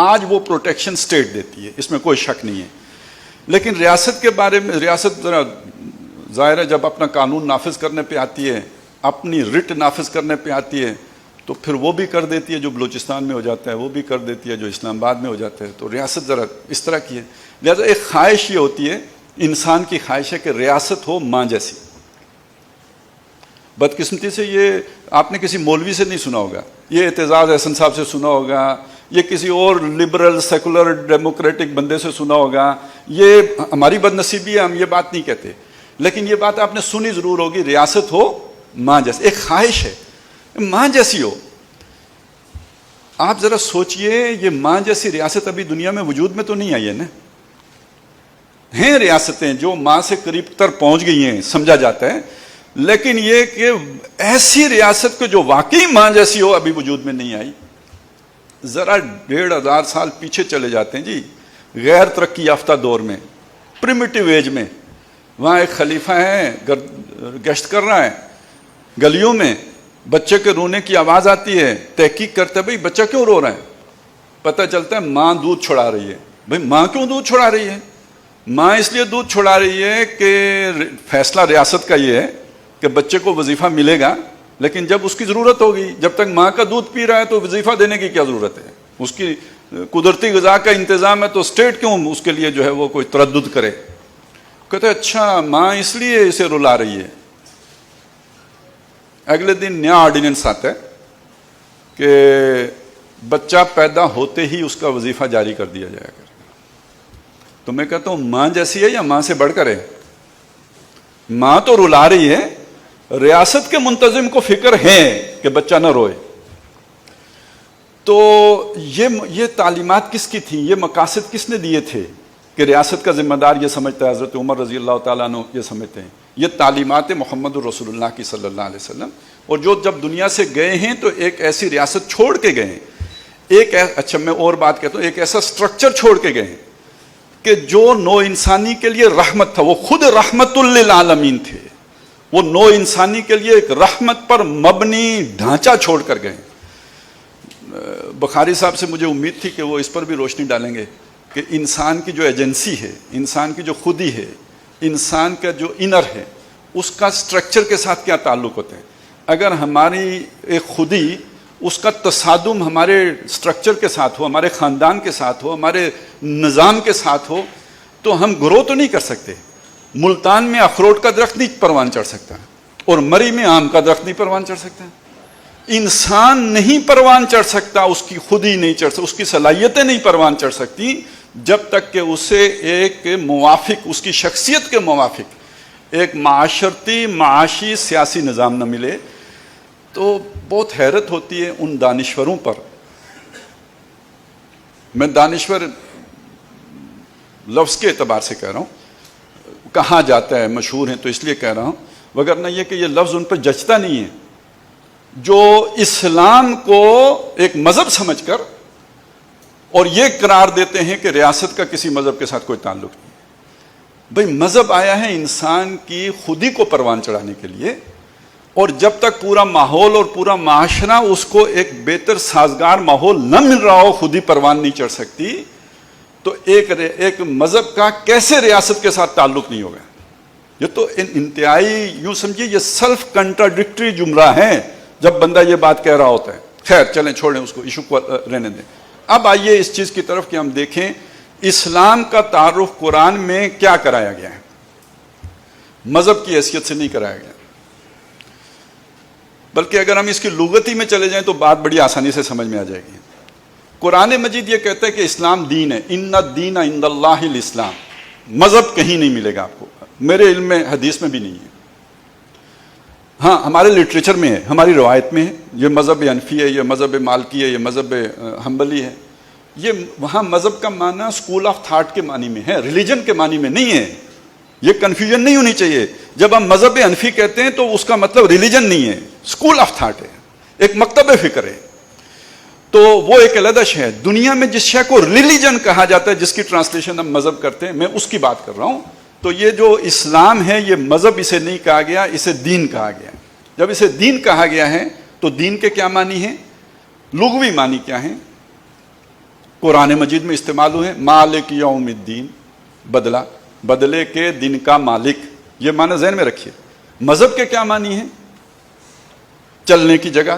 آج وہ protection state دیتی ہے، اس میں کوئی شک نہیں ہے. لیکن ریاست کے بارے میں، ریاست ذرا ظاہر ہے جب اپنا قانون نافذ کرنے پہ آتی ہے، اپنی رٹ نافذ کرنے پہ آتی ہے، تو پھر وہ بھی کر دیتی ہے جو بلوچستان میں ہو جاتا ہے، وہ بھی کر دیتی ہے جو اسلام آباد میں ہو جاتا ہے. تو ریاست ذرا اس طرح کی ہے. لہٰذا ایک خواہش یہ ہوتی ہے، انسان کی خواہش ہے کہ ریاست ہو ماں جیسی. بدقسمتی سے یہ آپ نے کسی مولوی سے نہیں سنا ہوگا، یہ اعتزاز احسن صاحب سے سنا ہوگا، یہ کسی اور لبرل سیکولر ڈیموکریٹک بندے سے سنا ہوگا. یہ ہماری بد نصیبی ہے، ہم یہ بات نہیں کہتے، لیکن یہ بات آپ نے سنی ضرور ہوگی، ریاست ہو ماں جیسی. ایک خواہش ہے ماں جیسی ہو. آپ ذرا سوچئے، یہ ماں جیسی ریاست ابھی دنیا میں وجود میں تو نہیں آئی ہے نا. ہیں ریاستیں جو ماں سے قریب تر پہنچ گئی ہیں سمجھا جاتا ہے، لیکن یہ کہ ایسی ریاست کو جو واقعی ماں جیسی ہو ابھی وجود میں نہیں آئی. ذرا 1500 سال پیچھے چلے جاتے ہیں جی، غیر ترقی یافتہ دور میں، پریمیٹیو ایج میں. وہاں ایک خلیفہ ہے، گشت کر رہا ہے گلیوں میں، بچے کے رونے کی آواز آتی ہے، تحقیق کرتا ہے بھئی بچہ کیوں رو رہا ہے. پتہ چلتا ہے ماں دودھ چھڑا رہی ہے. بھئی ماں کیوں دودھ چھڑا رہی ہے؟ ماں اس لیے دودھ چھڑا رہی ہے کہ فیصلہ ریاست کا یہ ہے کہ بچے کو وظیفہ ملے گا، لیکن جب اس کی ضرورت ہوگی، جب تک ماں کا دودھ پی رہا ہے تو وظیفہ دینے کی کیا ضرورت ہے؟ اس کی قدرتی غذا کا انتظام ہے تو اسٹیٹ کیوں اس کے لیے جو ہے وہ کوئی تردد کرے. کہتے ہیں اچھا ماں اس لیے اسے رلا رہی ہے. اگلے دن نیا آرڈیننس آتا ہے کہ بچہ پیدا ہوتے ہی اس کا وظیفہ جاری کر دیا جائے گا. تو میں کہتا ہوں ماں جیسی ہے یا ماں سے بڑھ کر ہے؟ ماں تو رلا رہی ہے، ریاست کے منتظم کو فکر ہے کہ بچہ نہ روئے. تو یہ تعلیمات کس کی تھیں؟ یہ مقاصد کس نے دیے تھے کہ ریاست کا ذمہ دار یہ سمجھتا ہے؟ حضرت عمر رضی اللہ تعالیٰ عنہ یہ سمجھتے ہیں. یہ تعلیمات محمد الرسول اللہ کی صلی اللہ علیہ وسلم. اور جو جب دنیا سے گئے ہیں تو ایک ایسی ریاست چھوڑ کے گئے ہیں، اچھا میں اور بات کہتا ہوں، ایک ایسا سٹرکچر چھوڑ کے گئے ہیں کہ جو نو انسانی کے لیے رحمت تھا. وہ خود رحمت للعالمین تھے. وہ نو انسانی کے لیے ایک رحمت پر مبنی ڈھانچہ چھوڑ کر گئے. بخاری صاحب سے مجھے امید تھی کہ وہ اس پر بھی روشنی ڈالیں گے کہ انسان کی جو ایجنسی ہے، انسان کی جو خودی ہے، انسان کا جو انر ہے، اس کا سٹرکچر کے ساتھ کیا تعلق ہوتا ہے. اگر ہماری ایک خودی، اس کا تصادم ہمارے سٹرکچر کے ساتھ ہو، ہمارے خاندان کے ساتھ ہو، ہمارے نظام کے ساتھ ہو، تو ہم گرو تو نہیں کر سکتے. ملتان میں اخروٹ کا درخت نہیں پروان چڑھ سکتا، اور مری میں آم کا درخت نہیں پروان چڑھ سکتا. انسان نہیں پروان چڑھ سکتا، اس کی خودی نہیں چڑھ سکتی، اس کی صلاحیتیں نہیں پروان چڑھ سکتی جب تک کہ اسے ایک موافق، اس کی شخصیت کے موافق ایک معاشرتی، معاشی، سیاسی نظام نہ ملے. تو بہت حیرت ہوتی ہے ان دانشوروں پر. میں دانشور لفظ کے اعتبار سے کہہ رہا ہوں، کہا جاتا ہے، مشہور ہیں تو اس لیے کہہ رہا ہوں، وگرنہ یہ کہ یہ لفظ ان پر جچتا نہیں ہے. جو اسلام کو ایک مذہب سمجھ کر اور یہ قرار دیتے ہیں کہ ریاست کا کسی مذہب کے ساتھ کوئی تعلق نہیں. بھئی مذہب آیا ہے انسان کی خودی کو پروان چڑھانے کے لیے، اور جب تک پورا ماحول اور پورا معاشرہ اس کو ایک بہتر سازگار ماحول نہ مل رہا ہو، خودی پروان نہیں چڑھ سکتی. تو ایک مذہب کا کیسے ریاست کے ساتھ تعلق نہیں ہوگا؟ یہ تو انتہائی، یوں سمجھیے یہ سیلف کنٹراڈکٹری جملہ ہے جب بندہ یہ بات کہہ رہا ہوتا ہے. خیر چلیں چھوڑیں اس کو، ایشو کو رہنے دیں. اب آئیے اس چیز کی طرف کہ ہم دیکھیں اسلام کا تعارف قرآن میں کیا کرایا گیا ہے. مذہب کی حیثیت سے نہیں کرایا گیا، بلکہ اگر ہم اس کی لغتی میں چلے جائیں تو بات بڑی آسانی سے سمجھ میں آ جائے گی. قرآن مجید یہ کہتا ہے کہ اسلام دین ہے. ان الدین عند اللہ الاسلام. مذہب کہیں نہیں ملے گا آپ کو، میرے علم میں حدیث میں بھی نہیں ہے. ہاں ہمارے لٹریچر میں ہے، ہماری روایت میں ہے. یہ مذہب حنفی ہے، یہ مذہب مالکی ہے، یہ مذہب حنبلی ہے. یہ وہاں مذہب کا معنی اسکول آف تھاٹ کے معنی میں ہے، ریلیجن کے معنی میں نہیں ہے. یہ کنفیوژن نہیں ہونی چاہیے. جب ہم مذہب حنفی کہتے ہیں تو اس کا مطلب ریلیجن نہیں ہے، اسکول آف تھاٹ ہے، ایک مکتب فکر ہے. تو وہ ایک علیحدہ شے ہے. دنیا میں جس شے کو ریلیجن کہا جاتا ہے، جس کی ٹرانسلیشن ہم مذہب کرتے ہیں، میں اس کی بات کر رہا ہوں. تو یہ جو اسلام ہے، یہ مذہب اسے نہیں کہا گیا، اسے دین کہا گیا. جب اسے دین کہا گیا ہے تو دین کے کیا معنی ہیں، لغوی معنی کیا ہیں؟ قرآن مجید میں استعمال ہوئے. مالک یوم الدین, بدلہ, بدلے کے دن کا مالک, یہ معنی ذہن میں رکھیے. مذہب کے کیا معنی ہیں؟ چلنے کی جگہ,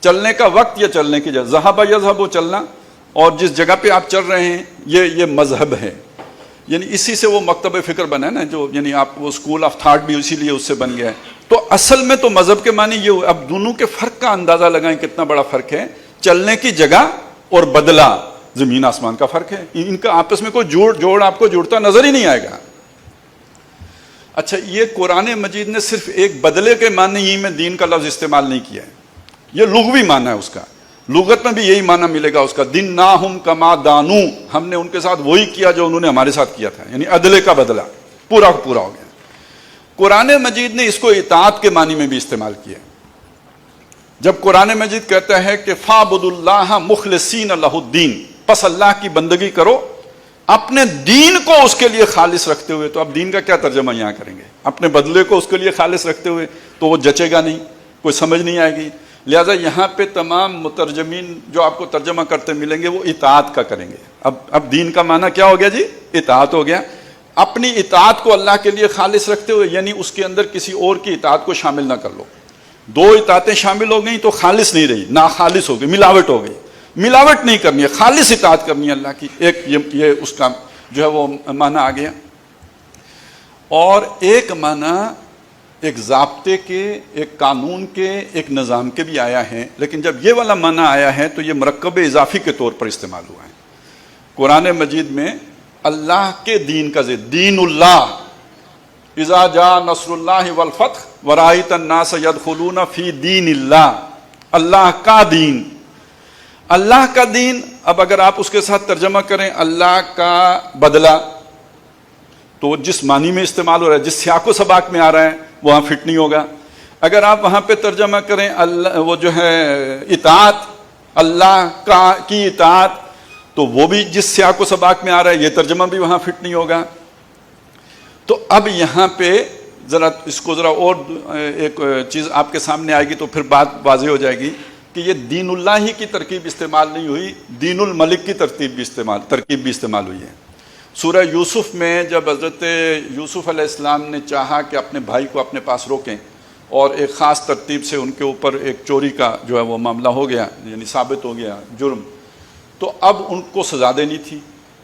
چلنے کا وقت یا چلنے کی جگہ. ذہب یذہب, چلنا, اور جس جگہ پہ آپ چل رہے ہیں یہ مذہب ہے. یعنی اسی سے وہ مکتب فکر بنا ہے نا, جو یعنی آپ وہ اسکول آف تھاٹ بھی اسی لیے اس سے بن گیا ہے. تو اصل میں تو مذہب کے معنی یہ. اب دونوں کے فرق کا اندازہ لگائیں کتنا بڑا فرق ہے. چلنے کی جگہ اور بدلہ زمین آسمان کا فرق ہے. ان کا آپس میں کوئی جوڑ آپ کو جوڑتا نظر ہی نہیں آئے گا. اچھا, یہ قرآن مجید نے صرف ایک بدلے کے معنی ہی میں دین کا لفظ استعمال نہیں کیا ہے, یہ لغوی معنی ہے اس کا. لغت میں بھی یہی معنی ملے گا اس کا. دن ناہم کما دانو, ہم نے ان کے ساتھ وہی کیا جو انہوں نے ہمارے ساتھ کیا تھا, یعنی عدلے کا بدلہ پورا پورا ہو گیا. قرآن مجید نے اس کو اطاعت کے معنی میں بھی استعمال کیا. جب قرآن مجید کہتا ہے کہ فَاعْبُدُوا اللَّهَ مُخْلِصِينَ لَهُ الدِّينَ, پس اللہ کی بندگی کرو اپنے دین کو اس کے لیے خالص رکھتے ہوئے. تو اب دین کا کیا ترجمہ یہاں کریں گے؟ اپنے بدلے کو اس کے لیے خالص رکھتے ہوئے, تو وہ جچے گا نہیں, کوئی سمجھ نہیں آئے گی. لہٰذا یہاں پہ تمام مترجمین جو آپ کو ترجمہ کرتے ملیں گے وہ اطاعت کا کریں گے. اب دین کا معنی کیا ہو گیا جی؟ اطاعت ہو گیا. اپنی اطاعت کو اللہ کے لیے خالص رکھتے ہوئے, یعنی اس کے اندر کسی اور کی اطاعت کو شامل نہ کر لو. دو اطاعتیں شامل ہو گئیں تو خالص نہیں رہی, ناخالص ہو گئی, ملاوٹ ہو گئی. ملاوٹ نہیں کرنی ہے, خالص اطاعت کرنی ہے اللہ کی. ایک یہ اس کا جو ہے وہ معنی آ گیا. اور ایک معنی ایک ضابطے کے, ایک قانون کے, ایک نظام کے بھی آیا ہے. لیکن جب یہ والا معنی آیا ہے تو یہ مرکب اضافی کے طور پر استعمال ہوا ہے. قرآن مجید میں اللہ کے دین کا ذکر, دین اللہ, اذا جاء نصر اللہ والفتح ورأیت الناس یدخلون فی دین اللہ, اللہ کا دین, اللہ کا دین. اب اگر آپ اس کے ساتھ ترجمہ کریں اللہ کا بدلہ, تو جس معنی میں استعمال ہو رہا ہے, جس سیاق و سباق میں آ رہا ہے, وہاں فٹ نہیں ہوگا. اگر آپ وہاں پہ ترجمہ کریں اللہ, وہ جو ہے اطاعت, اللہ کا کی اطاعت, تو وہ بھی جس سیاق و سباق میں آ رہا ہے, یہ ترجمہ بھی وہاں فٹ نہیں ہوگا. تو اب یہاں پہ ذرا اس کو ذرا اور ایک چیز آپ کے سامنے آئے گی تو پھر بات واضح ہو جائے گی کہ یہ دین اللہ ہی کی ترکیب استعمال نہیں ہوئی, دین الملک کی ترکیب بھی استعمال ہوئی ہے. سورہ یوسف میں جب حضرت یوسف علیہ السلام نے چاہا کہ اپنے بھائی کو اپنے پاس روکیں اور ایک خاص ترتیب سے ان کے اوپر ایک چوری کا جو ہے وہ معاملہ ہو گیا, یعنی ثابت ہو گیا جرم, تو اب ان کو سزا دینی تھی.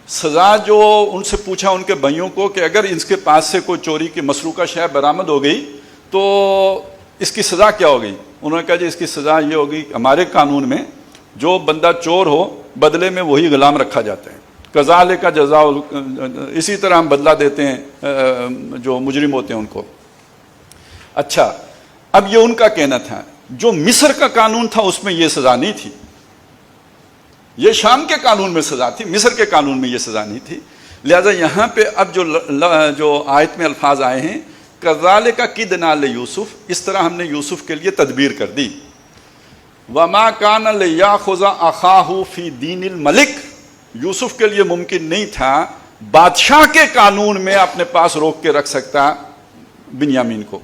سزا جو ان سے پوچھا ان کے بھائیوں کو کہ اگر اس کے پاس سے کوئی چوری کی مسروقہ شے برآمد ہو گئی تو اس کی سزا کیا ہوگی؟ انہوں نے کہا جی اس کی سزا یہ ہوگی, ہمارے قانون میں جو بندہ چور ہو بدلے میں وہی غلام رکھا جاتا ہے, کذالک جزاء, اسی طرح ہم بدلہ دیتے ہیں جو مجرم ہوتے ہیں ان کو. اچھا, اب یہ ان کا کہنا تھا. جو مصر کا قانون تھا اس میں یہ سزا نہیں تھی, یہ شام کے قانون میں سزا تھی, مصر کے قانون میں یہ سزا نہیں تھی. لہذا یہاں پہ اب جو آیت میں الفاظ آئے ہیں کذالک کدنا لیوسف, اس طرح ہم نے یوسف کے لیے تدبیر کر دی. وما کان لیاخذ اخاہ فی دین الملک, یوسف کے لیے ممکن نہیں تھا بادشاہ کے قانون میں اپنے پاس روک کے رکھ سکتا بنیامین کو,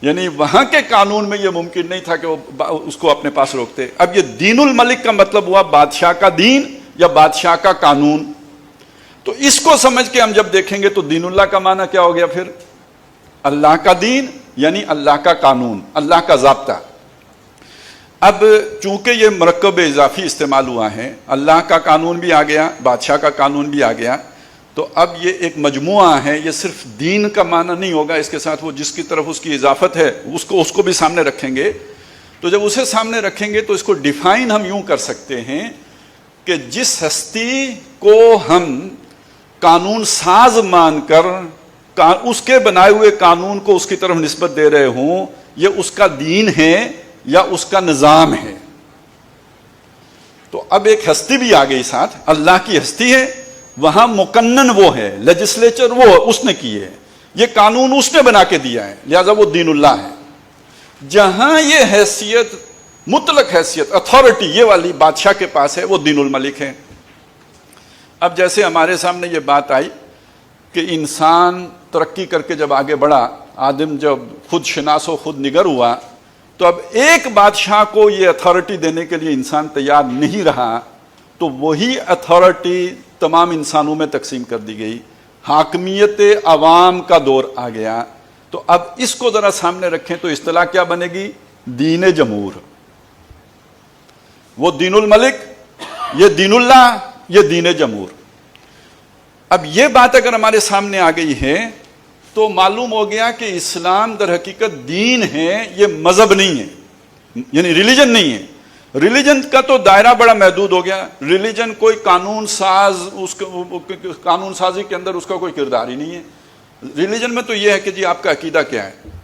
یعنی وہاں کے قانون میں یہ ممکن نہیں تھا کہ وہ اس کو اپنے پاس روکتے. اب یہ دین الملک کا مطلب ہوا بادشاہ کا دین یا بادشاہ کا قانون. تو اس کو سمجھ کے ہم جب دیکھیں گے تو دین اللہ کا معنی کیا ہو گیا پھر؟ اللہ کا دین یعنی اللہ کا قانون, اللہ کا ضابطہ. اب چونکہ یہ مرکب اضافی استعمال ہوا ہے, اللہ کا قانون بھی آ گیا, بادشاہ کا قانون بھی آ گیا, تو اب یہ ایک مجموعہ ہے. یہ صرف دین کا معنی نہیں ہوگا, اس کے ساتھ وہ جس کی طرف اس کی اضافت ہے اس کو بھی سامنے رکھیں گے. تو جب اسے سامنے رکھیں گے تو اس کو ڈیفائن ہم یوں کر سکتے ہیں کہ جس ہستی کو ہم قانون ساز مان کر اس کے بنائے ہوئے قانون کو اس کی طرف نسبت دے رہے ہوں, یہ اس کا دین ہے یا اس کا نظام ہے. تو اب ایک ہستی بھی آ گئی ساتھ, اللہ کی ہستی ہے, وہاں مقنن وہ ہے, لیجسلیچر وہ اس نے کی ہے, یہ قانون اس نے بنا کے دیا ہے, لہذا وہ دین اللہ ہے. جہاں یہ حیثیت, مطلق حیثیت, اتھارٹی یہ والی بادشاہ کے پاس ہے, وہ دین الملک ہے. اب جیسے ہمارے سامنے یہ بات آئی کہ انسان ترقی کر کے جب آگے بڑھا, آدم جب خود شناس و خود نگر ہوا, تو اب ایک بادشاہ کو یہ اتھارٹی دینے کے لیے انسان تیار نہیں رہا تو وہی اتھارٹی تمام انسانوں میں تقسیم کر دی گئی، حاکمیت عوام کا دور آ گیا. تو اب اس کو ذرا سامنے رکھیں تو اصطلاح کیا بنے گی؟ دین جمہور. وہ دین الملک، یہ دین اللہ، یہ دین جمہور. اب یہ بات اگر ہمارے سامنے آ گئی ہے تو معلوم ہو گیا کہ اسلام در حقیقت دین ہے، یہ مذہب نہیں ہے، یعنی ریلیجن نہیں ہے. ریلیجن کا تو دائرہ بڑا محدود ہو گیا. ریلیجن کوئی قانون ساز، قانون سازی کے اندر اس کا کوئی کردار ہی نہیں ہے. ریلیجن میں تو یہ ہے کہ جی آپ کا عقیدہ کیا ہے،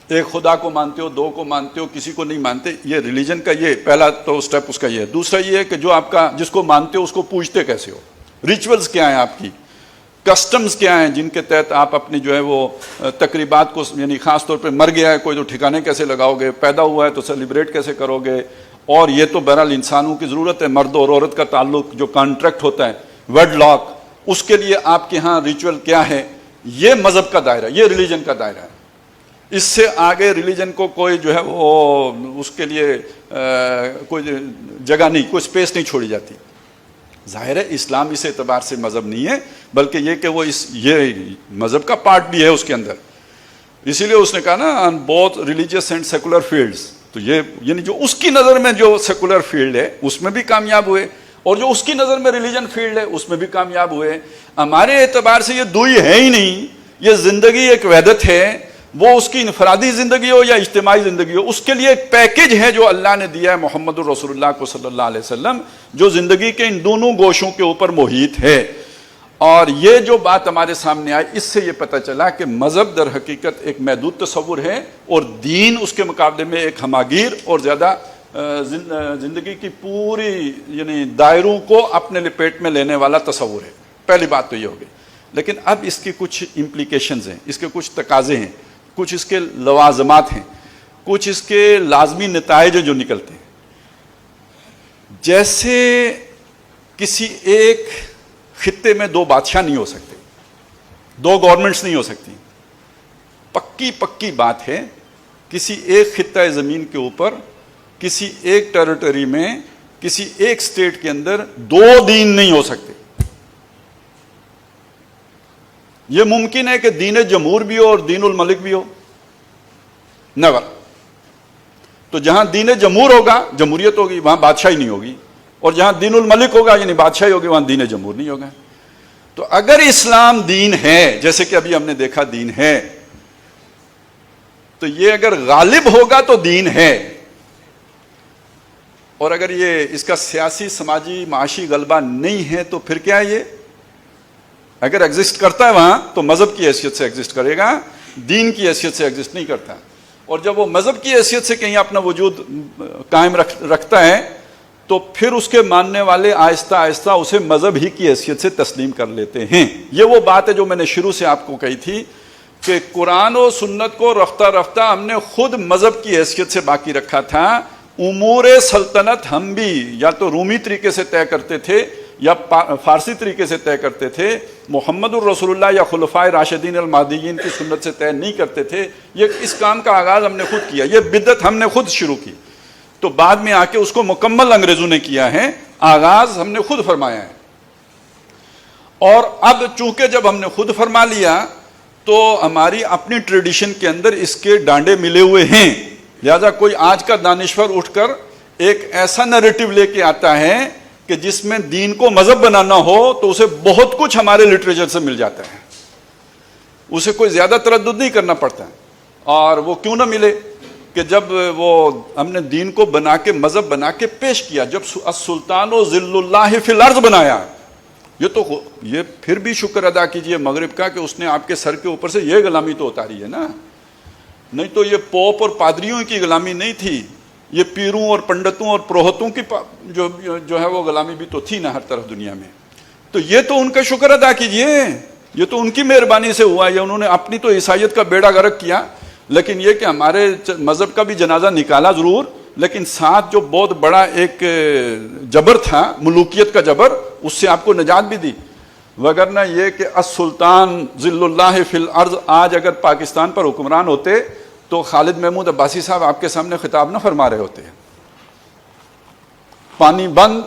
ایک خدا کو مانتے ہو، دو کو مانتے ہو، کسی کو نہیں مانتے. یہ ریلیجن کا یہ پہلا تو سٹیپ اس کا یہ ہے. دوسرا یہ ہے کہ جو آپ کا جس کو مانتے ہو اس کو پوجتے کیسے ہو، ریچولز کیا ہیں آپ کی، کسٹمز کیا ہیں جن کے تحت آپ اپنی جو ہے وہ تقریبات کو، یعنی خاص طور پہ مر گیا ہے کوئی تو ٹھکانے کیسے لگاؤ گے، پیدا ہوا ہے تو سیلیبریٹ کیسے کرو گے. اور یہ تو بہرحال انسانوں کی ضرورت ہے، مرد اور عورت کا تعلق جو کانٹریکٹ ہوتا ہے ویڈ لاک، اس کے لیے آپ کے ہاں ریچول کیا ہے. یہ مذہب کا دائرہ، یہ ریلیجن کا دائرہ ہے. اس سے آگے ریلیجن کو کوئی جو ہے وہ اس کے لیے کوئی جگہ نہیں، کوئی سپیس نہیں چھوڑی جاتی. ظاہر ہے اسلام اس اعتبار سے مذہب نہیں ہے، بلکہ یہ کہ وہ یہ مذہب کا پارٹ بھی ہے اس کے اندر. اسی لیے اس نے کہا نا on both religious and secular fields. تو یہ یعنی جو اس کی نظر میں جو سیکولر فیلڈ ہے اس میں بھی کامیاب ہوئے، اور جو اس کی نظر میں ریلیجن فیلڈ ہے اس میں بھی کامیاب ہوئے. ہمارے اعتبار سے یہ دو ہی ہے ہی نہیں. یہ زندگی ایک وحدت ہے، وہ اس کی انفرادی زندگی ہو یا اجتماعی زندگی ہو، اس کے لیے ایک پیکج ہے جو اللہ نے دیا ہے محمد الرسول اللہ کو صلی اللہ علیہ وسلم، جو زندگی کے ان دونوں گوشوں کے اوپر محیط ہے. اور یہ جو بات ہمارے سامنے آئی، اس سے یہ پتہ چلا کہ مذہب در حقیقت ایک محدود تصور ہے، اور دین اس کے مقابلے میں ایک ہماگیر اور زیادہ زندگی کی پوری یعنی دائروں کو اپنے لپیٹ میں لینے والا تصور ہے. پہلی بات تو یہ ہوگی. لیکن اب اس کی کچھ امپلیکیشنز ہیں، اس کے کچھ تقاضے ہیں، کچھ اس کے لوازمات ہیں، کچھ اس کے لازمی نتائج جو نکلتے ہیں. جیسے کسی ایک خطے میں دو بادشاہ نہیں ہو سکتے، دو گورنمنٹس نہیں ہو سکتی. پکی بات ہے، کسی ایک خطہ زمین کے اوپر، کسی ایک ٹیریٹری میں، کسی ایک سٹیٹ کے اندر دو دین نہیں ہو سکتے. یہ ممکن ہے کہ دین جمہور بھی ہو اور دین الملک بھی ہو؟ نیور. تو جہاں دین جمہور ہوگا جمہوریت ہوگی، وہاں بادشاہی نہیں ہوگی، اور جہاں دین الملک ہوگا یعنی بادشاہی ہوگی، وہاں دین جمہور نہیں ہوگا. تو اگر اسلام دین ہے، جیسے کہ ابھی ہم نے دیکھا دین ہے، تو یہ اگر غالب ہوگا تو دین ہے. اور اگر یہ اس کا سیاسی، سماجی، معاشی غلبہ نہیں ہے تو پھر کیا ہے؟ یہ اگر ایگزسٹ کرتا ہے وہاں تو مذہب کی حیثیت سے ایگزسٹ کرے گا، دین کی حیثیت سے ایگزسٹ نہیں کرتا. اور جب وہ مذہب کی حیثیت سے کہیں اپنا وجود قائم رکھتا ہے تو پھر اس کے ماننے والے آہستہ آہستہ اسے مذہب ہی کی حیثیت سے تسلیم کر لیتے ہیں. یہ وہ بات ہے جو میں نے شروع سے آپ کو کہی تھی کہ قرآن و سنت کو رفتہ رفتہ ہم نے خود مذہب کی حیثیت سے باقی رکھا تھا. امور سلطنت ہم بھی یا تو رومی طریقے سے طے کرتے تھے یا فارسی طریقے سے طے کرتے تھے. محمد الرسول اللہ یا خلفائے راشدین المہدیین کی سنت سے طے نہیں کرتے تھے. یہ اس کام کا آغاز ہم نے خود کیا، یہ بدعت ہم نے خود شروع کی. تو بعد میں آ کے اس کو مکمل انگریزوں نے کیا ہے، آغاز ہم نے خود فرمایا ہے. اور اب چونکہ جب ہم نے خود فرما لیا تو ہماری اپنی ٹریڈیشن کے اندر اس کے ڈانڈے ملے ہوئے ہیں. لہذا کوئی آج کا دانشور اٹھ کر ایک ایسا نیریٹو لے کے آتا ہے کہ جس میں دین کو مذہب بنانا ہو تو اسے بہت کچھ ہمارے لٹریچر سے مل جاتا ہے، اسے کوئی زیادہ تردد نہیں کرنا پڑتا. اور وہ کیوں نہ ملے کہ جب وہ ہم نے دین کو بنا کے مذہب بنا کے پیش کیا، جب السلطان و ذل اللہ فی الارض بنایا، یہ پھر بھی شکر ادا کیجئے مغرب کا کہ اس نے آپ کے سر کے اوپر سے یہ غلامی تو اتاری ہے نا. نہیں تو یہ پوپ اور پادریوں کی غلامی نہیں تھی، یہ پیروں اور پنڈتوں اور پروہتوں کی جو ہے وہ غلامی بھی تو تھی نا ہر طرف دنیا میں. تو یہ تو ان کا شکر ادا کیجئے، یہ تو ان کی مہربانی سے ہوا. یہ انہوں نے اپنی تو عیسائیت کا بیڑا غرق کیا، لیکن یہ کہ ہمارے مذہب کا بھی جنازہ نکالا ضرور، لیکن ساتھ جو بہت بڑا ایک جبر تھا، ملوکیت کا جبر، اس سے آپ کو نجات بھی دی. وگرنہ یہ کہ السلطان ذل اللہ فی الارض آج اگر پاکستان پر حکمران ہوتے تو خالد محمود عباسی صاحب آپ کے سامنے خطاب نہ فرما رہے ہوتے. پانی بند،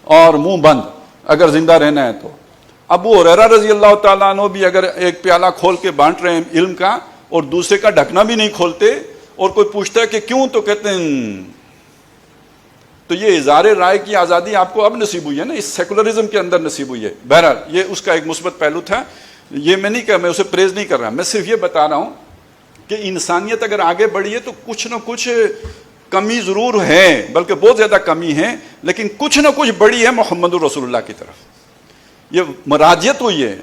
اور منہ بند اگر زندہ رہنا ہے تو. ابو ہریرہ رضی اللہ تعالیٰ عنہ بھی اگر ایک پیالہ کھول کے بانٹ رہے ہیں علم کا اور دوسرے کا ڈھکنا بھی نہیں کھولتے, اور کوئی پوچھتا ہے کہ کیوں, تو کہتے ہیں. تو یہ اظہار رائے کی آزادی آپ کو اب نصیب ہوئی ہے نا, اس سیکولرزم کے اندر نصیب ہوئی ہے. بہرحال یہ اس کا ایک مثبت پہلو تھا. یہ میں نہیں کہا, میں اسے پریز نہیں کر رہا, میں صرف یہ بتا رہا ہوں کہ انسانیت اگر آگے بڑھی ہے تو کچھ نہ کچھ کمی ضرور ہے, بلکہ بہت زیادہ کمی ہے, لیکن کچھ نہ کچھ بڑی ہے محمد رسول اللہ کی طرف, یہ مراجعت ہوئی ہے.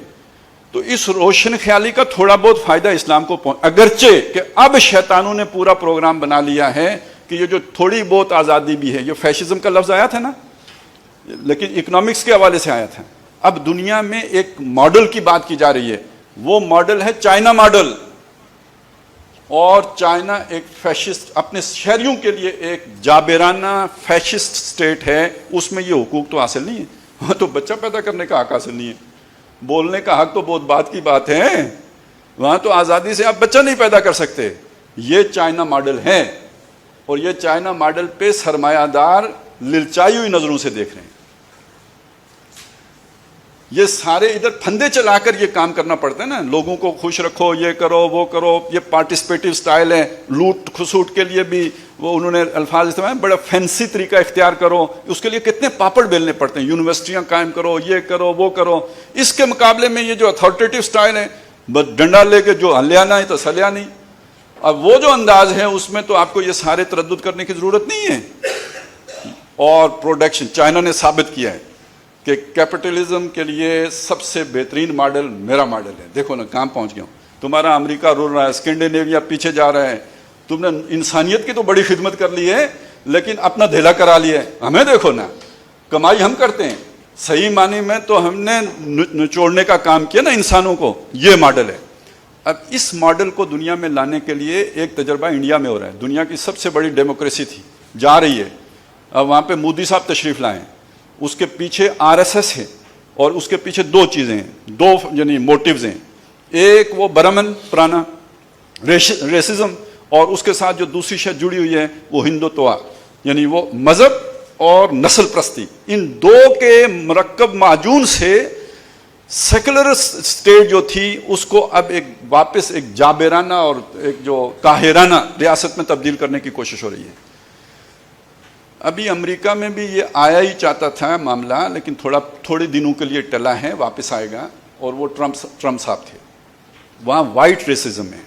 تو اس روشن خیالی کا تھوڑا بہت فائدہ اسلام کو اگرچہ کہ اب شیطانوں نے پورا پروگرام بنا لیا ہے کہ یہ جو تھوڑی بہت آزادی بھی ہے, یہ فیشزم کا لفظ آیا تھا نا, لیکن اکنامکس کے حوالے سے آیا تھا. اب دنیا میں ایک ماڈل کی بات کی جا رہی ہے, وہ ماڈل ہے چائنا ماڈل. اور چائنا ایک فیشسٹ, اپنے شہریوں کے لیے ایک جابرانہ فیشسٹ سٹیٹ ہے. اس میں یہ حقوق تو حاصل نہیں ہے, وہاں تو بچہ پیدا کرنے کا حق حاصل نہیں ہے, بولنے کا حق تو بہت بات کی بات ہے, وہاں تو آزادی سے آپ بچہ نہیں پیدا کر سکتے. یہ چائنا ماڈل ہے, اور یہ چائنا ماڈل پہ سرمایہ دار للچائی ہوئی نظروں سے دیکھ رہے ہیں. یہ سارے ادھر پھندے چلا کر یہ کام کرنا پڑتا ہے نا, لوگوں کو خوش رکھو, یہ کرو وہ کرو, یہ پارٹیسپیٹیو سٹائل ہے. لوٹ کھسوٹ کے لیے بھی وہ انہوں نے الفاظ استعمال, بڑا فینسی طریقہ اختیار کرو, اس کے لیے کتنے پاپڑ بیلنے پڑتے ہیں. یونیورسٹیاں قائم کرو, یہ کرو وہ کرو. اس کے مقابلے میں یہ جو اتھارٹیٹیو سٹائل ہے, بس ڈنڈا لے کے جو ہلیانا ہے تو سلیا نہیں. اب وہ جو انداز ہے اس میں تو آپ کو یہ سارے تردد کرنے کی ضرورت نہیں ہے. اور پروڈکشن, چائنا نے ثابت کیا ہے کہ کیپٹلزم کے لیے سب سے بہترین ماڈل میرا ماڈل ہے. دیکھو نا کہاں پہنچ گیا ہوں. تمہارا امریکہ رول رہا ہے, اسکینڈینیویا پیچھے جا رہا ہے, تم نے انسانیت کی تو بڑی خدمت کر لی ہے, لیکن اپنا دھیلا کرا لیا ہے. ہمیں دیکھو نا, کمائی ہم کرتے ہیں, صحیح معنی میں تو ہم نے نچوڑنے کا کام کیا نا انسانوں کو. یہ ماڈل ہے. اب اس ماڈل کو دنیا میں لانے کے لیے ایک تجربہ انڈیا میں ہو رہا ہے. دنیا کی سب سے بڑی ڈیموکریسی تھی, جا رہی ہے. اب وہاں پہ مودی صاحب تشریف لائے, اس کے پیچھے RSS ہے, اور اس کے پیچھے دو چیزیں ہیں, دو یعنی موٹیوز ہیں. ایک وہ برہمن پرانا ریسزم, اور اس کے ساتھ جو دوسری شے جڑی ہوئی ہے وہ ہندوتوا, یعنی وہ مذہب اور نسل پرستی. ان دو کے مرکب معجون سے سیکولر سٹیٹ جو تھی اس کو اب ایک واپس ایک جابرانہ اور ایک جو قاہرانہ ریاست میں تبدیل کرنے کی کوشش ہو رہی ہے. ابھی امریکہ میں بھی یہ آیا ہی چاہتا تھا معاملہ, لیکن تھوڑے دنوں کے لیے ٹلا ہے, واپس آئے گا. اور وہ ٹرمپ صاحب تھے. وہاں وائٹ ریسزم ہے.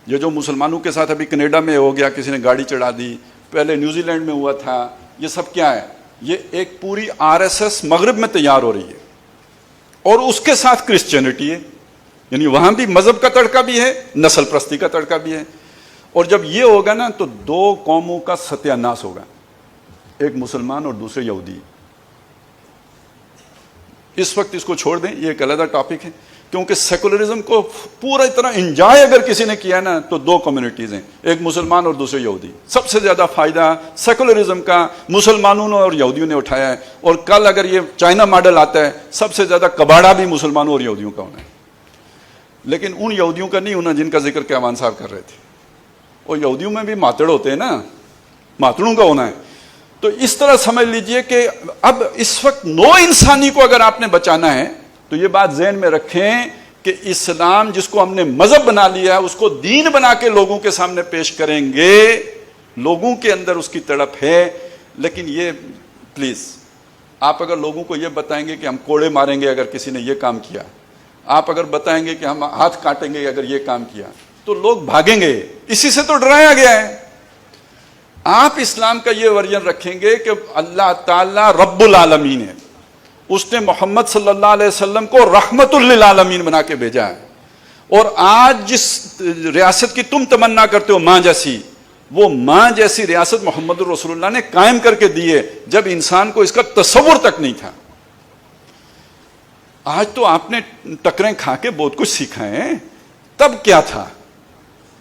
یہ جو مسلمانوں کے ساتھ ابھی کینیڈا میں ہو گیا, کسی نے گاڑی چڑھا دی, پہلے نیوزی لینڈ میں ہوا تھا, یہ سب کیا ہے؟ یہ ایک پوری RSS مغرب میں تیار ہو رہی ہے, اور اس کے ساتھ کرسچینٹی ہے. یعنی وہاں بھی مذہب کا تڑکا بھی ہے, نسل پرستی کا تڑکا بھی ہے. اور جب یہ ہوگا نا تو دو قوموں کا ستیہ ناش ہوگا, ایک مسلمان اور دوسرے یہودی. اس وقت اس کو چھوڑ دیں, یہ ایک علیحدہ ٹاپک ہے, کیونکہ سیکولرزم کو پورا طرح انجوائے اگر کسی نے کیا نا تو دو کمیونٹیز ہیں, ایک مسلمان اور دوسرے یہودی. سب سے زیادہ فائدہ سیکولرزم کا مسلمانوں نے اور یہودیوں نے اٹھایا ہے. اور کل اگر یہ چائنا ماڈل آتا ہے, سب سے زیادہ کباڑا بھی مسلمانوں اور یہودیوں کا ہونا ہے. لیکن ان یہودیوں کا نہیں ہونا جن کا ذکر کیوان صاحب کر رہے تھے. اور یہودیوں میں بھی ماتڑ ہوتے ہیں نا, ماتڑوں کا ہونا ہے. تو اس طرح سمجھ لیجئے کہ اب اس وقت نو انسانی کو اگر آپ نے بچانا ہے تو یہ بات ذہن میں رکھیں کہ اسلام جس کو ہم نے مذہب بنا لیا ہے اس کو دین بنا کے لوگوں کے سامنے پیش کریں گے. لوگوں کے اندر اس کی تڑپ ہے, لیکن یہ پلیز آپ اگر لوگوں کو یہ بتائیں گے کہ ہم کوڑے ماریں گے اگر کسی نے یہ کام کیا, آپ اگر بتائیں گے کہ ہم ہاتھ کاٹیں گے اگر یہ کام کیا, تو لوگ بھاگیں گے. اسی سے تو ڈرایا گیا ہے. آپ اسلام کا یہ ورژن رکھیں گے کہ اللہ تعالیٰ رب العالمین ہے, اس نے محمد صلی اللہ علیہ وسلم کو رحمت للعالمین بنا کے بھیجا ہے. اور آج جس ریاست کی تم تمنا کرتے ہو ماں جیسی, وہ ماں جیسی ریاست محمد رسول اللہ نے قائم کر کے دی ہے جب انسان کو اس کا تصور تک نہیں تھا. آج تو آپ نے ٹکریں کھا کے بہت کچھ سیکھا ہے, تب کیا تھا؟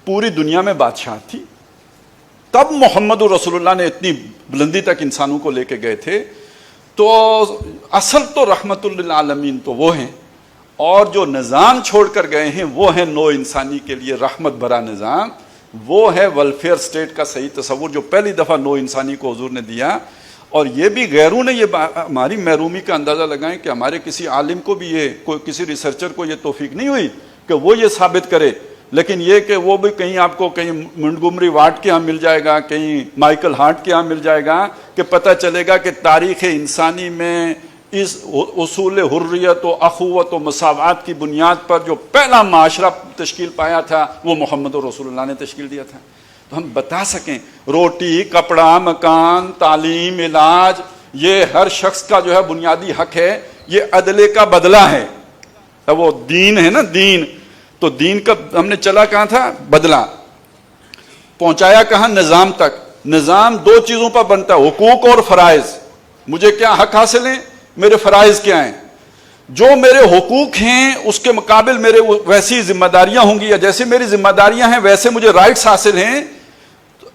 پوری دنیا میں بادشاہ تھی, تب محمد رسول اللہ نے اتنی بلندی تک انسانوں کو لے کے گئے تھے. تو اصل تو رحمت للعالمین تو وہ ہیں, اور جو نظام چھوڑ کر گئے ہیں وہ ہے نو انسانی کے لیے رحمت بھرا نظام. وہ ہے ویلفیئر سٹیٹ کا صحیح تصور جو پہلی دفعہ نو انسانی کو حضور نے دیا. اور یہ بھی غیروں نے یہ ہماری محرومی کا اندازہ لگائیں کہ ہمارے کسی عالم کو بھی یہ کوئی کسی ریسرچر کو یہ توفیق نہیں ہوئی کہ وہ یہ ثابت کرے، لیکن یہ کہ وہ بھی کہیں آپ کو کہیں منٹگومری واٹ کے ہاں مل جائے گا، کہیں مائیکل ہارٹ کے ہاں مل جائے گا کہ پتہ چلے گا کہ تاریخ انسانی میں اس اصول حریت و اخوت و مساوات کی بنیاد پر جو پہلا معاشرہ تشکیل پایا تھا وہ محمد رسول اللہ نے تشکیل دیا تھا. تو ہم بتا سکیں روٹی، کپڑا، مکان، تعلیم، علاج، یہ ہر شخص کا جو ہے بنیادی حق ہے، یہ عدلے کا بدلہ ہے. وہ دین ہے نا، دین، تو دین کا ہم نے چلا کہاں تھا؟ بدلہ. پہنچایا کہاں؟ نظام تک. نظام دو چیزوں پر بنتا ہے، حقوق اور فرائض. مجھے کیا حق حاصل ہیں، میرے فرائض کیا ہیں. جو میرے حقوق ہیں اس کے مقابل میرے ویسی ذمہ داریاں ہوں گی، یا جیسے میری ذمہ داریاں ہیں ویسے مجھے رائٹس حاصل ہیں.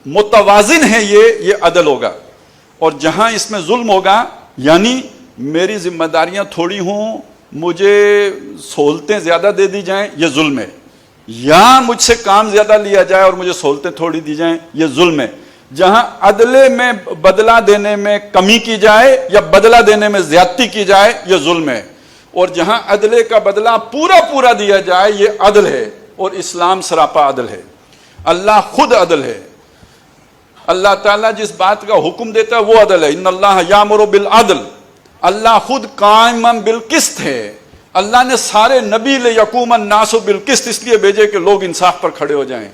متوازن ہے یہ عدل ہوگا. اور جہاں اس میں ظلم ہوگا، یعنی میری ذمہ داریاں تھوڑی ہوں، مجھے سہولتیں زیادہ دے دی جائیں، یہ ظلم ہے. یا مجھ سے کام زیادہ لیا جائے اور مجھے سہولتیں تھوڑی دی جائیں، یہ ظلم ہے. جہاں عدلے میں بدلہ دینے میں کمی کی جائے یا بدلہ دینے میں زیادتی کی جائے، یہ ظلم ہے. اور جہاں عدلے کا بدلہ پورا دیا جائے، یہ عدل ہے. اور اسلام سراپا عدل ہے. اللہ خود عدل ہے. اللہ تعالیٰ جس بات کا حکم دیتا ہے وہ عدل ہے. ان اللہ یامر بالعدل، اللہ خود قائم بالقسط ہے. اللہ نے سارے نبی لیقوم الناس بالقسط اس لیے بھیجے کہ لوگ انصاف پر کھڑے ہو جائیں.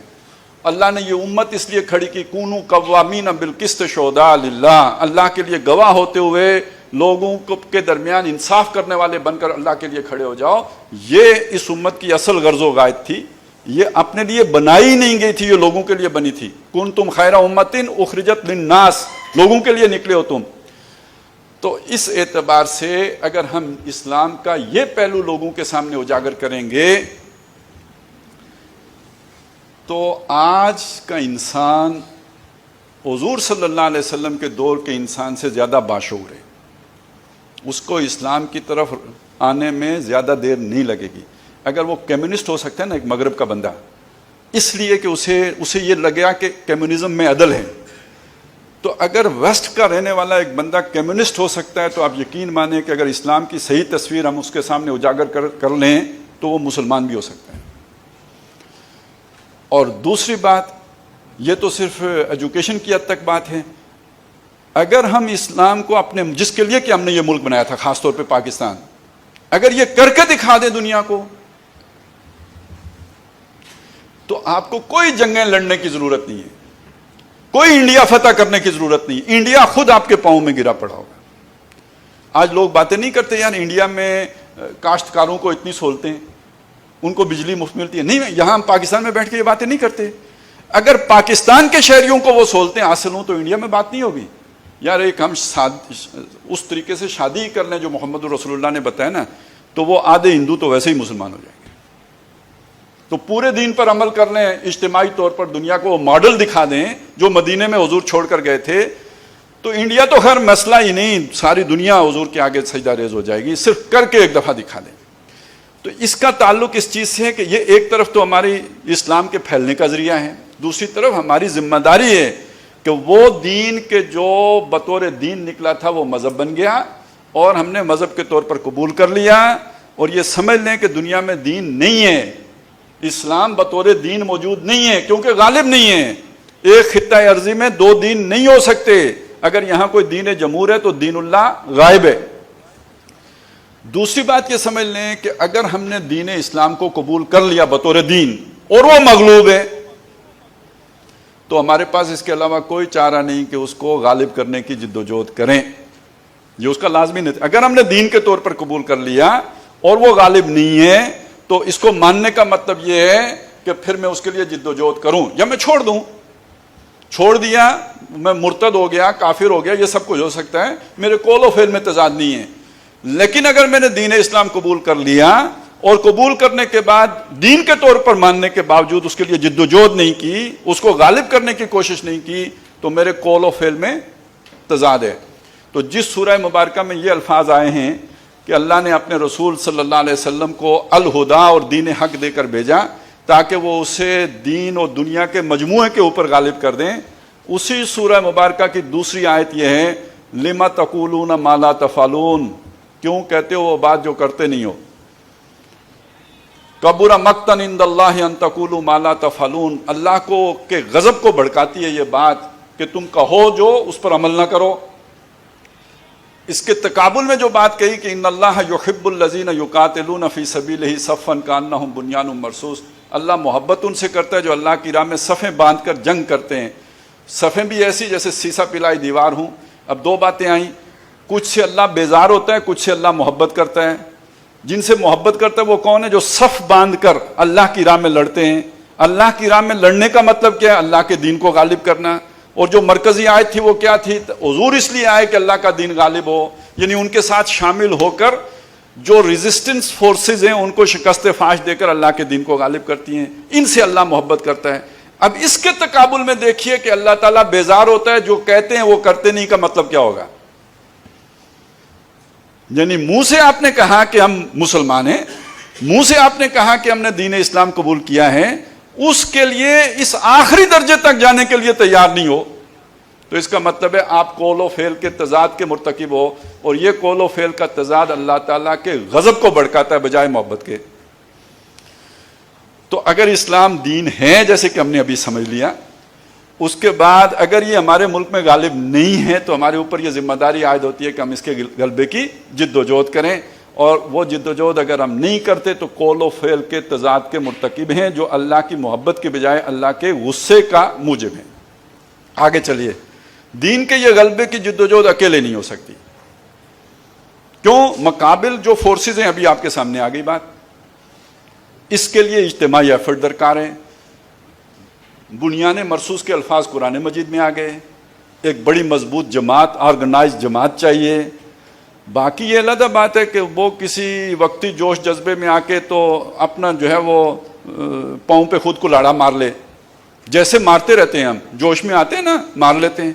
اللہ نے یہ امت اس لیے کھڑی کی، کونوا قوامین بالقسط شہداء للہ، اللہ کے لیے گواہ ہوتے ہوئے لوگوں کے درمیان انصاف کرنے والے بن کر اللہ کے لیے کھڑے ہو جاؤ. یہ اس امت کی اصل غرض و غایت تھی. یہ اپنے لیے بنائی نہیں گئی تھی، یہ لوگوں کے لیے بنی تھی. کنتم خیر امۃ اخرجت للناس، لوگوں کے لیے نکلے ہو تم. تو اس اعتبار سے اگر ہم اسلام کا یہ پہلو لوگوں کے سامنے اجاگر کریں گے تو آج کا انسان حضور صلی اللہ علیہ وسلم کے دور کے انسان سے زیادہ باشعور ہے. اس کو اسلام کی طرف آنے میں زیادہ دیر نہیں لگے گی. اگر وہ کمیونسٹ ہو سکتا ہے نا، ایک مغرب کا بندہ، اس لیے کہ اسے یہ لگا کہ کمیونزم میں عدل ہے، تو اگر ویسٹ کا رہنے والا ایک بندہ کمیونسٹ ہو سکتا ہے تو آپ یقین مانیں کہ اگر اسلام کی صحیح تصویر ہم اس کے سامنے اجاگر کر لیں تو وہ مسلمان بھی ہو سکتا ہے. اور دوسری بات، یہ تو صرف ایجوکیشن کی حد تک بات ہے. اگر ہم اسلام کو اپنے، جس کے لیے کہ ہم نے یہ ملک بنایا تھا، خاص طور پہ پاکستان، اگر یہ کر کے دکھا دیں دنیا کو تو آپ کو کوئی جنگیں لڑنے کی ضرورت نہیں ہے، کوئی انڈیا فتح کرنے کی ضرورت نہیں. انڈیا خود آپ کے پاؤں میں گرا پڑا ہوگا. آج لوگ باتیں نہیں کرتے یار انڈیا میں کاشتکاروں کو اتنی سہولتیں، ان کو بجلی مفت ملتی ہے. نہیں، یہاں ہم پاکستان میں بیٹھ کے یہ باتیں نہیں کرتے. اگر پاکستان کے شہریوں کو وہ سہولتیں حاصل ہوں تو انڈیا میں بات نہیں ہوگی. یار ایک ہم اس طریقے سے شادی کر لیں جو محمد رسول اللہ نے بتایا نا، تو وہ آدھے ہندو تو ویسے ہی مسلمان ہو جائیں گے. تو پورے دین پر عمل کر لیں، اجتماعی طور پر دنیا کو وہ ماڈل دکھا دیں جو مدینے میں حضور چھوڑ کر گئے تھے، تو انڈیا تو خیر مسئلہ ہی نہیں، ساری دنیا حضور کے آگے سجدہ ریز ہو جائے گی. صرف کر کے ایک دفعہ دکھا دیں. تو اس کا تعلق اس چیز سے ہے کہ یہ ایک طرف تو ہماری اسلام کے پھیلنے کا ذریعہ ہے، دوسری طرف ہماری ذمہ داری ہے کہ وہ دین کے جو بطور دین نکلا تھا وہ مذہب بن گیا اور ہم نے مذہب کے طور پر قبول کر لیا. اور یہ سمجھ لیں کہ دنیا میں دین نہیں ہے، اسلام بطور دین موجود نہیں ہے کیونکہ غالب نہیں ہے. ایک خطہ ارضی میں دو دین نہیں ہو سکتے. اگر یہاں کوئی دین جمہور ہے تو دین اللہ غائب ہے. دوسری بات یہ سمجھ لیں کہ اگر ہم نے دین اسلام کو قبول کر لیا بطور دین اور وہ مغلوب ہے تو ہمارے پاس اس کے علاوہ کوئی چارہ نہیں کہ اس کو غالب کرنے کی جد و جہد کریں. یہ اس کا لازمی نہیں. اگر ہم نے دین کے طور پر قبول کر لیا اور وہ غالب نہیں ہے تو اس کو ماننے کا مطلب یہ ہے کہ پھر میں اس کے لیے جد و جہد کروں یا میں چھوڑ دوں. چھوڑ دیا، میں مرتد ہو گیا، کافر ہو گیا، یہ سب کچھ ہو سکتا ہے، میرے قول و فعل میں تضاد نہیں ہے. لیکن اگر میں نے دین اسلام قبول کر لیا اور قبول کرنے کے بعد دین کے طور پر ماننے کے باوجود اس کے لیے جد و جہد نہیں کی، اس کو غالب کرنے کی کوشش نہیں کی، تو میرے قول و فعل میں تضاد ہے. تو جس سورہ مبارکہ میں یہ الفاظ آئے ہیں کہ اللہ نے اپنے رسول صلی اللہ علیہ وسلم کو الہدا اور دین حق دے کر بھیجا تاکہ وہ اسے دین اور دنیا کے مجموعے کے اوپر غالب کر دیں، اسی سورہ مبارکہ کی دوسری آیت یہ ہے لما تقولون ما لا تفعلون، کیوں کہتے ہو وہ بات جو کرتے نہیں ہو. کبر مقتا عند اللہ ان تقولوا ما لا تفعلون، اللہ کو کے غضب کو بھڑکاتی ہے یہ بات کہ تم کہو جو اس پر عمل نہ کرو. اس کے تقابل میں جو بات کہی کہ ان اللہ یحب الذین یقاتلون فی سبیلہ صفا کانہم بنیان مرصوص، اللہ محبت ان سے کرتا ہے جو اللہ کی راہ میں صفیں باندھ کر جنگ کرتے ہیں. صفیں بھی ایسی جیسے سیسا پلائی دیوار ہوں. اب دو باتیں آئیں، کچھ سے اللہ بیزار ہوتا ہے، کچھ سے اللہ محبت کرتا ہے. جن سے محبت کرتا ہے وہ کون ہے؟ جو صف باندھ کر اللہ کی راہ میں لڑتے ہیں. اللہ کی راہ میں لڑنے کا مطلب کیا ہے؟ اللہ کے دین کو غالب کرنا. اور جو مرکزی آیت تھی وہ کیا تھی؟ حضور اس لیے آئے کہ اللہ کا دین غالب ہو، یعنی ان کے ساتھ شامل ہو کر جو ریزسٹنس فورسز ہیں ان کو شکست فاش دے کر اللہ کے دین کو غالب کرتی ہیں. ان سے اللہ محبت کرتا ہے. اب اس کے تقابل میں دیکھیے کہ اللہ تعالیٰ بیزار ہوتا ہے، جو کہتے ہیں وہ کرتے نہیں کا مطلب کیا ہوگا؟ یعنی منہ سے آپ نے کہا کہ ہم مسلمان ہیں، منہ سے آپ نے کہا کہ ہم نے دین اسلام قبول کیا ہے، اس کے لیے اس آخری درجے تک جانے کے لیے تیار نہیں ہو، تو اس کا مطلب ہے آپ قول و فعل کے تضاد کے مرتکب ہو. اور یہ قول و فعل کا تضاد اللہ تعالیٰ کے غضب کو بھڑکاتا ہے بجائے محبت کے. تو اگر اسلام دین ہے جیسے کہ ہم نے ابھی سمجھ لیا، اس کے بعد اگر یہ ہمارے ملک میں غالب نہیں ہے تو ہمارے اوپر یہ ذمہ داری عائد ہوتی ہے کہ ہم اس کے غلبے کی جد و جہد کریں. اور وہ جد و جہد اگر ہم نہیں کرتے تو قول و فعل کے تضاد کے مرتکب ہیں جو اللہ کی محبت کے بجائے اللہ کے غصے کا موجب ہیں. آگے چلیے. دین کے یہ غلبے کی جد و جہد اکیلے نہیں ہو سکتی. کیوں؟ مقابل جو فورسز ہیں، ابھی آپ کے سامنے آ گئی بات. اس کے لیے اجتماعی ایفرٹ درکار ہے. بنیان مرصوص کے الفاظ قرآن مجید میں آ گئے. ایک بڑی مضبوط جماعت، آرگنائز جماعت چاہیے. باقی یہ علیحدہ بات ہے کہ وہ کسی وقتی جوش جذبے میں آ کے تو اپنا جو ہے وہ پاؤں پہ خود کو لاڑا مار لے، جیسے مارتے رہتے ہیں ہم، جوش میں آتے ہیں نا مار لیتے ہیں.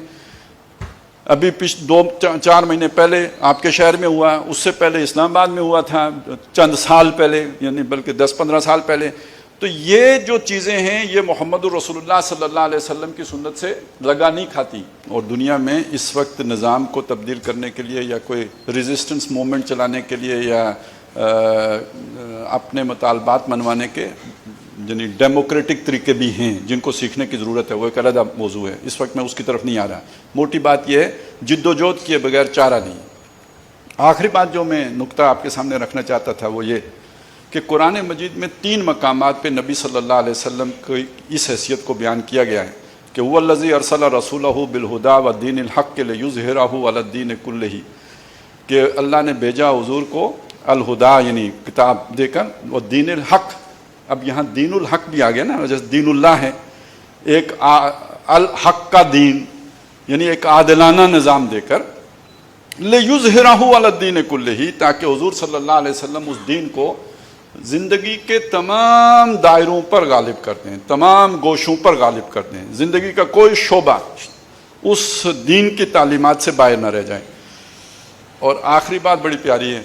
ابھی 2-4 مہینے پہلے آپ کے شہر میں ہوا، اس سے پہلے اسلام آباد میں ہوا تھا چند سال پہلے، یعنی بلکہ 10-15 سال پہلے. تو یہ جو چیزیں ہیں یہ محمد الرسول اللہ صلی اللہ علیہ وسلم کی سنت سے لگا نہیں کھاتی. اور دنیا میں اس وقت نظام کو تبدیل کرنے کے لیے یا کوئی ریزسٹنس موومنٹ چلانے کے لیے یا اپنے مطالبات منوانے کے یعنی ڈیموکریٹک طریقے بھی ہیں جن کو سیکھنے کی ضرورت ہے. وہ ایک علیحدہ موضوع ہے، اس وقت میں اس کی طرف نہیں آ رہا. موٹی بات یہ ہے جد و جہد کیے بغیر چارہ نہیں. آخری بات جو میں نقطہ آپ کے سامنے رکھنا چاہتا تھا وہ یہ کہ قرآن مجید میں 3 مقامات پہ نبی صلی اللہ علیہ وسلم کی اس حیثیت کو بیان کیا گیا ہے کہ هو الذی ارسل رسولہ بالہدی والدین الحق لیظہرہ علی الدین کلہ، کہ اللہ نے بھیجا حضور کو الہدا یعنی کتاب دے کر، اور دین الحق. اب یہاں دین الحق بھی آ گیا نا، جیسے دین اللہ ہے، ایک الحق کا دین یعنی ایک عادلانہ نظام دے کر لیظہرہ علی الدین کلہ، تاکہ حضور صلی اللہ علیہ وسلم اس دین کو زندگی کے تمام دائروں پر غالب کرتے ہیں، تمام گوشوں پر غالب کرتے ہیں. زندگی کا کوئی شعبہ اس دین کی تعلیمات سے باہر نہ رہ جائے. اور آخری بات بڑی پیاری ہے،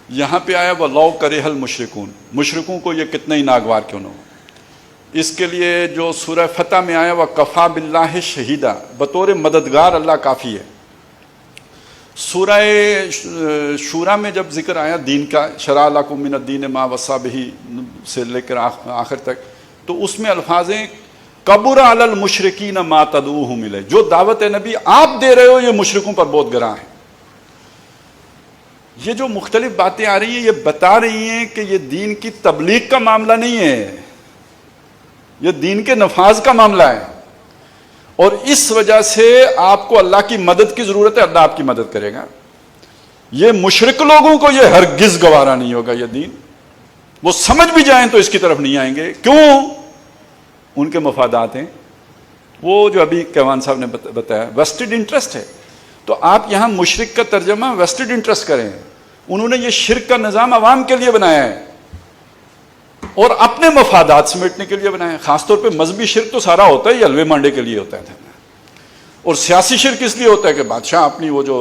یہاں پہ آیا وَلَوْ كَرِهَ الْمُشْرِكُونَ، مشرکوں کو یہ کتنا ہی ناگوار کیوں نہ ہو. اس کے لیے جو سورہ فتح میں آیا وَكَفَى بِاللَّهِ شَهِيدًا، بطور مددگار اللہ کافی ہے. سورہ شورى میں جب ذکر آیا دین کا، شرع لکم من الدین ما وصی بہ سے لے کر آخر تک، تو اس میں الفاظ ہیں کبر علی المشرکین ما تدعوہم الیہ، جو دعوت نبی آپ دے رہے ہو یہ مشرکوں پر بہت گراں ہے. یہ جو مختلف باتیں آ رہی ہیں یہ بتا رہی ہیں کہ یہ دین کی تبلیغ کا معاملہ نہیں ہے، یہ دین کے نفاذ کا معاملہ ہے. اور اس وجہ سے آپ کو اللہ کی مدد کی ضرورت ہے، اللہ آپ کی مدد کرے گا. یہ مشرک لوگوں کو یہ ہرگز گوارا نہیں ہوگا یہ دین. وہ سمجھ بھی جائیں تو اس کی طرف نہیں آئیں گے. کیوں؟ ان کے مفادات ہیں، وہ جو ابھی کیوان صاحب نے بتایا ویسٹڈ انٹرسٹ ہے. تو آپ یہاں مشرک کا ترجمہ ویسٹڈ انٹرسٹ کریں. انہوں نے یہ شرک کا نظام عوام کے لیے بنایا ہے اور اپنے مفادات سمیٹنے کے لیے بنایا ہے. خاص طور پہ مذہبی شرک تو سارا ہوتا ہے یہ حلوے مانڈے کے لیے ہوتا ہے، اور سیاسی شرک اس لیے ہوتا ہے کہ بادشاہ اپنی وہ جو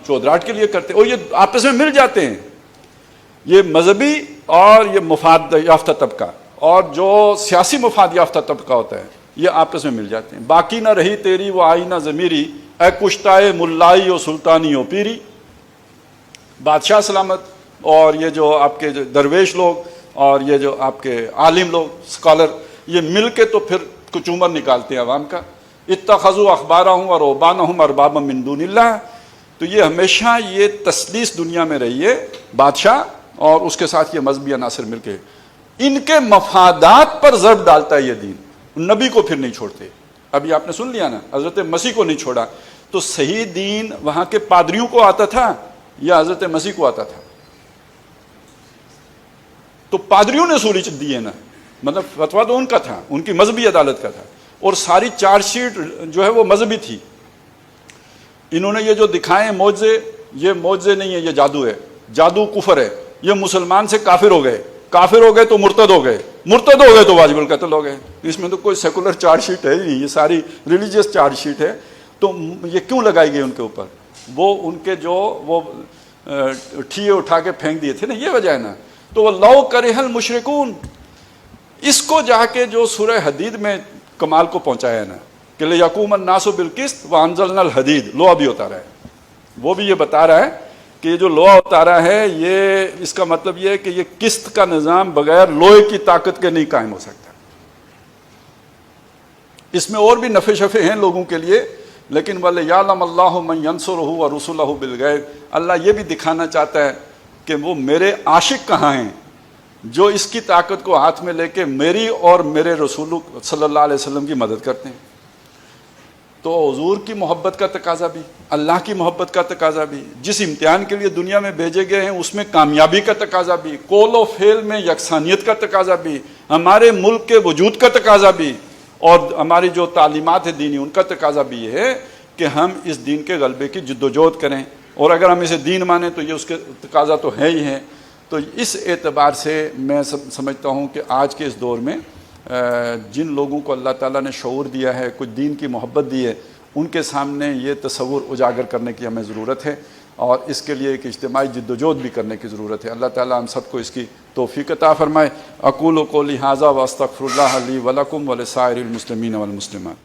چودراہٹ کے لیے کرتے ہیں، اور یہ آپس میں مل جاتے ہیں. یہ مذہبی اور یہ مفاد یافتہ طبقہ اور جو سیاسی مفاد یافتہ طبقہ ہوتا ہے یہ آپس میں مل جاتے ہیں. باقی نہ رہی تیری وہ آئی نہ ضمیری، اے کشتائے ملائی و سلطانی و پیری، بادشاہ سلامت، اور یہ جو آپ کے درویش لوگ اور یہ جو آپ کے عالم لوگ اسکالر، یہ مل کے تو پھر کچھ عمر نکالتے ہیں عوام کا. اتخذوا احبارہم و رہبانہم اربابا من دون اللہ. تو یہ ہمیشہ یہ تثلیث دنیا میں رہی ہے، بادشاہ اور اس کے ساتھ یہ مذہبی عناصر مل کے ان کے مفادات پر ضرب ڈالتا ہے یہ دین. نبی کو پھر نہیں چھوڑتے. ابھی آپ نے سن لیا نا، حضرت مسیح کو نہیں چھوڑا. تو صحیح دین وہاں کے پادریوں کو آتا تھا یا حضرت مسیح کو آتا تھا؟ تو پادریوں نے سوری دیے نا، مطلب فتویٰ تو ان کا تھا، ان کی مذہبی عدالت کا تھا، اور ساری چارج شیٹ جو ہے وہ مذہبی تھی. انہوں نے یہ جو دکھائے معجزے، یہ معجزے نہیں ہے، یہ جادو ہے، جادو کفر ہے. یہ مسلمان سے کافر ہو گئے، کافر ہو گئے تو مرتد ہو گئے، مرتد ہو گئے تو واجب القتل ہو گئے. اس میں تو کوئی سیکولر چارج شیٹ ہے نہیں، یہ ساری ریلیجیس چارج شیٹ ہے. تو یہ کیوں لگائی گئی ان کے اوپر؟ وہ ان کے جو وہ ٹھیے اٹھا کے پھینک دیے تھے نا، یہ وجہ ہے نا. تو وہ لو کرہ المشرکون، اس کو جا کے جو سورہ حدید میں کمال کو پہنچایا ہے نا کہ لیقوم الناس بالقسط وانزلنا الحدید، لوہا بھی اتارا ہے. وہ بھی یہ بتا رہا ہے کہ یہ جو لوہا اتارا ہے، یہ اس کا مطلب یہ ہے کہ یہ قسط کا نظام بغیر لوہے کی طاقت کے نہیں قائم ہو سکتا. اس میں اور بھی نفع شفع ہیں لوگوں کے لیے، لیکن وَلِيَعْلَمَ اللَّهُ مَن يَنصُرُهُ وَرُسُلَهُ بِالْغَيْبِ. اللہ یہ بھی دکھانا چاہتا ہے کہ وہ میرے عاشق کہاں ہیں جو اس کی طاقت کو ہاتھ میں لے کے میری اور میرے رسول صلی اللہ علیہ وسلم کی مدد کرتے ہیں. تو حضور کی محبت کا تقاضا بھی، اللہ کی محبت کا تقاضا بھی، جس امتحان کے لیے دنیا میں بھیجے گئے ہیں اس میں کامیابی کا تقاضا بھی، قول و فعل میں یکسانیت کا تقاضا بھی، ہمارے ملک کے وجود کا تقاضا بھی، اور ہماری جو تعلیمات ہیں دینی ان کا تقاضا بھی یہ ہے کہ ہم اس دین کے غلبے کی جد و جہد کریں. اور اگر ہم اسے دین مانیں تو یہ اس کے تقاضا تو ہے ہی ہے. تو اس اعتبار سے میں سمجھتا ہوں کہ آج کے اس دور میں جن لوگوں کو اللہ تعالیٰ نے شعور دیا ہے، کچھ دین کی محبت دی ہے، ان کے سامنے یہ تصور اجاگر کرنے کی ہمیں ضرورت ہے، اور اس کے لیے ایک اجتماعی جد و جہد بھی کرنے کی ضرورت ہے. اللہ تعالیٰ ہم سب کو اس کی توفیق عطا فرمائے. اقول قولی ھذا واستغفر اللہ لی ولکم ولسائر المسلمین والمسلمات.